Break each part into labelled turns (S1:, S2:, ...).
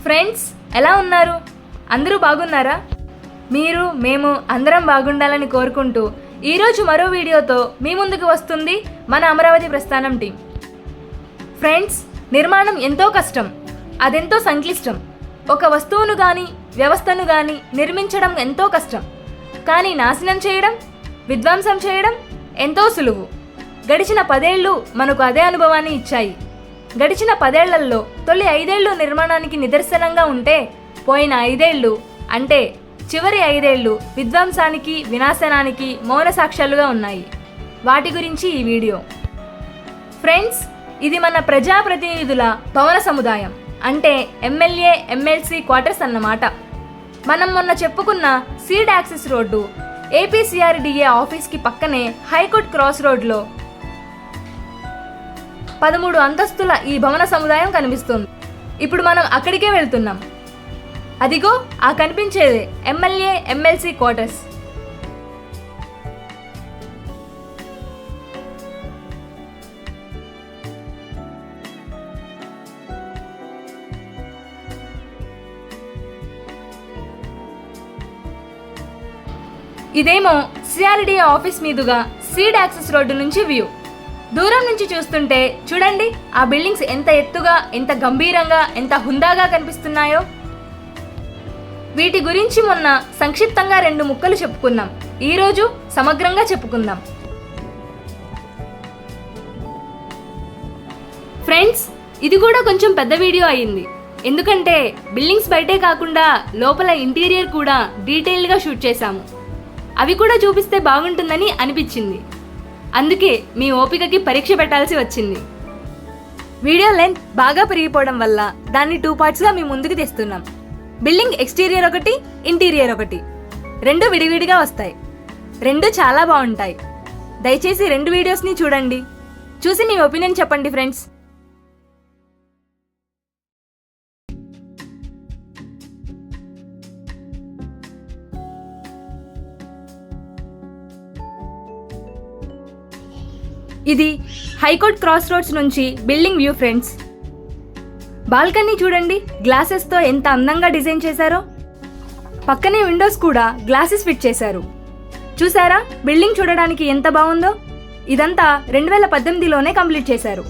S1: Friends, ఎలా ఉన్నారు? అందరూ బాగున్నారా? మేము అందరం బాగుండాలని కోరుకుంటూ ఈరోజు మరో వీడియోతో మీ ముందుకు వస్తుంది మన అమరావతి ప్రస్థానం టీం. ఫ్రెండ్స్, నిర్మాణం ఎంతో కష్టం, అదెంతో సంక్లిష్టం. ఒక వస్తువును కానీ వ్యవస్థను కానీ నిర్మించడం ఎంతో కష్టం, కానీ నాశనం చేయడం, విధ్వంసం చేయడం ఎంతో సులువు. గడిచిన 10 ఏళ్ళు మనకు అదే అనుభవాన్ని ఇచ్చాయి. గడిచిన 10 ఏళ్లలో తొలి 5 ఏళ్ళు నిర్మాణానికి నిదర్శనంగా ఉంటే, పోయిన 5 ఏళ్ళు అంటే చివరి 5 ఏళ్ళు విధ్వంసానికి, వినాశనానికి మౌన సాక్ష్యాలుగా ఉన్నాయి. వాటి గురించి ఈ వీడియో. ఫ్రెండ్స్, ఇది మన ప్రజాప్రతినిధుల భవన సముదాయం, అంటే ఎమ్మెల్యే ఎమ్మెల్సీ క్వార్టర్స్ అన్నమాట. మనం మొన్న చెప్పుకున్న సీడ్ యాక్సెస్ రోడ్డు ఏపీసీఆర్డీఏ ఆఫీస్కి పక్కనే హైకోర్ట్ క్రాస్ రోడ్లో 13 అంతస్తుల ఈ భవన సముదాయం కనిపిస్తుంది. ఇప్పుడు మనం అక్కడికే వెళ్తున్నాం. అదిగో ఆ కనిపించేదే ఎమ్మెల్యే ఎమ్మెల్సీ క్వార్టర్స్. ఇదేమో సిఆర్డీఏ ఆఫీస్ మీదుగా సీడ్ యాక్సెస్ రోడ్డు నుంచి వ్యూ. దూరం నుంచి చూస్తుంటే చూడండి, ఆ బిల్డింగ్స్ ఎంత ఎత్తుగా, ఎంత గంభీరంగా, ఎంత హుందాగా కనిపిస్తున్నాయో. వీటి గురించి మొన్న సంక్షిప్తంగా 2 ముక్కలు చెప్పుకున్నాం. ఈరోజు సమగ్రంగా చెప్పుకుందాం. ఫ్రెండ్స్, ఇది కూడా కొంచెం పెద్ద వీడియో అయింది. ఎందుకంటే బిల్డింగ్స్ బయటే కాకుండా లోపల ఇంటీరియర్ కూడా డీటెయిల్గా షూట్ చేశాము. అవి కూడా చూపిస్తే బాగుంటుందని అనిపించింది. అందుకే మీ ఓపికకి పరీక్ష పెట్టాల్సి వచ్చింది. వీడియో లెంత్ బాగా పెరిగిపోవడం వల్ల దాన్ని 2 పార్ట్స్గా మీ ముందుకు తెస్తున్నాం. బిల్డింగ్ ఎక్స్టీరియర్ ఒకటి, ఇంటీరియర్ ఒకటి, 2 విడివిడిగా వస్తాయి. 2 చాలా బాగుంటాయి. దయచేసి 2 వీడియోస్ని చూడండి. చూసి మీ ఒపీనియన్ చెప్పండి ఫ్రెండ్స్. ఇది హైకోర్ట్ క్రాస్ రోడ్స్ నుంచి బిల్డింగ్ వ్యూ ఫ్రెండ్స్. బాల్కనీ చూడండి, గ్లాసెస్తో ఎంత అందంగా డిజైన్ చేశారో. పక్కనే విండోస్ కూడా గ్లాసెస్ ఫిట్ చేశారు. చూసారా బిల్డింగ్ చూడడానికి ఎంత బాగుందో. ఇదంతా 2018లోనే కంప్లీట్ చేశారు.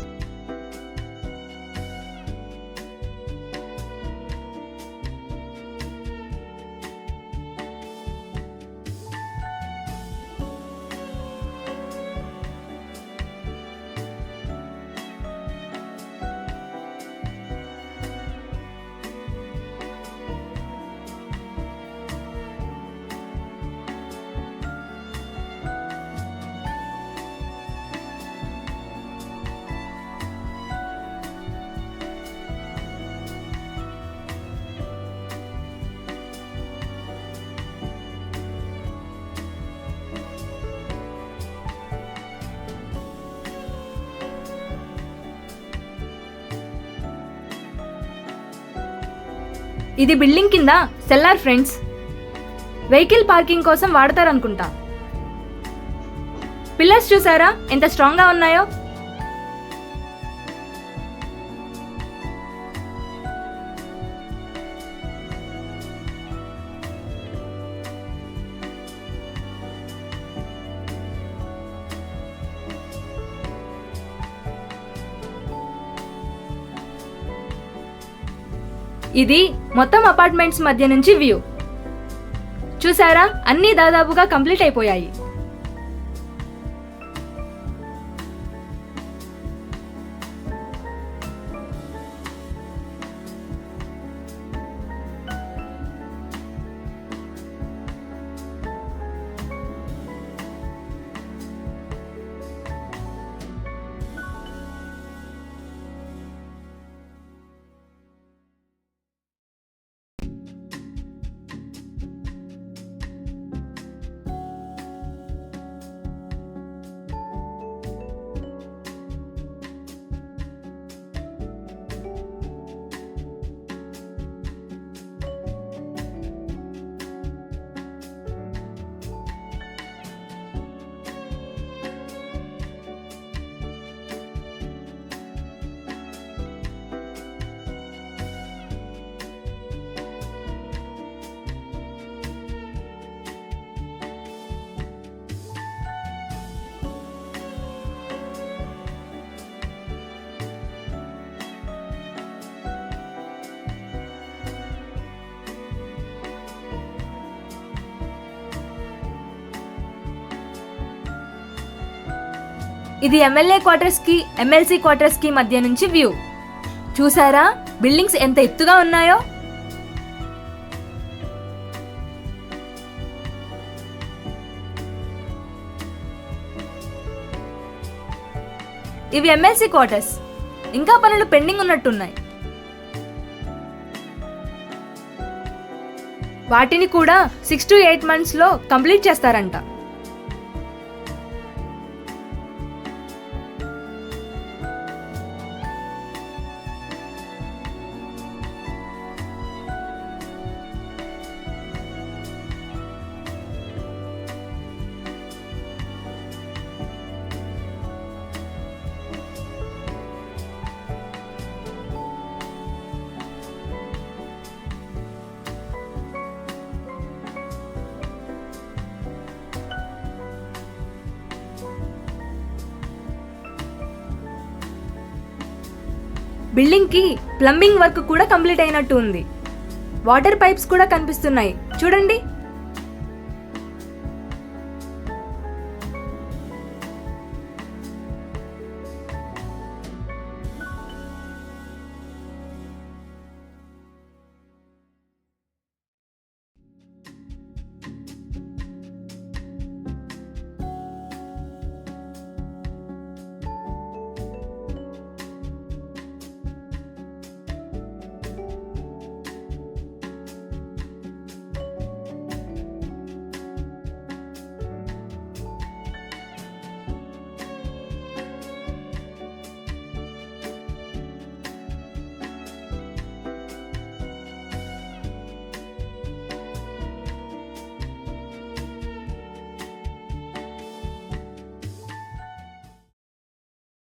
S1: ఇది బిల్డింగ్ కింద సెల్లార్ ఫ్రెండ్స్. వెహికల్ పార్కింగ్ కోసం వాడతారనుకుంటా. పిల్లర్స్ చూసారా ఎంత స్ట్రాంగ్గా ఉన్నాయో. ఇది మొత్తం అపార్ట్మెంట్స్ మధ్య నుంచి వ్యూ. చూసారా, అన్నీ దాదాపుగా కంప్లీట్ అయిపోయాయి. ఇది ఎమ్మెల్యే క్వార్టర్స్ కి ఎమ్మెల్సీ క్వార్టర్స్ కి మధ్య నుంచి వ్యూ. చూసారా బిల్డింగ్స్ ఎంత ఎత్తుగా ఉన్నాయో? ఇవి ఎమ్మెల్సీ క్వార్టర్స్. ఇంకా పనులు పెండింగ్ ఉన్నట్టున్నాయి. వాటిని కూడా 6 to 8 months లో కంప్లీట్ చేస్తారంట. బిల్డింగ్ కి ప్లంబింగ్ వర్క్ కూడా కంప్లీట్ అయినట్టు ఉంది. వాటర్ పైప్స్ కూడా కనిపిస్తున్నాయి చూడండి.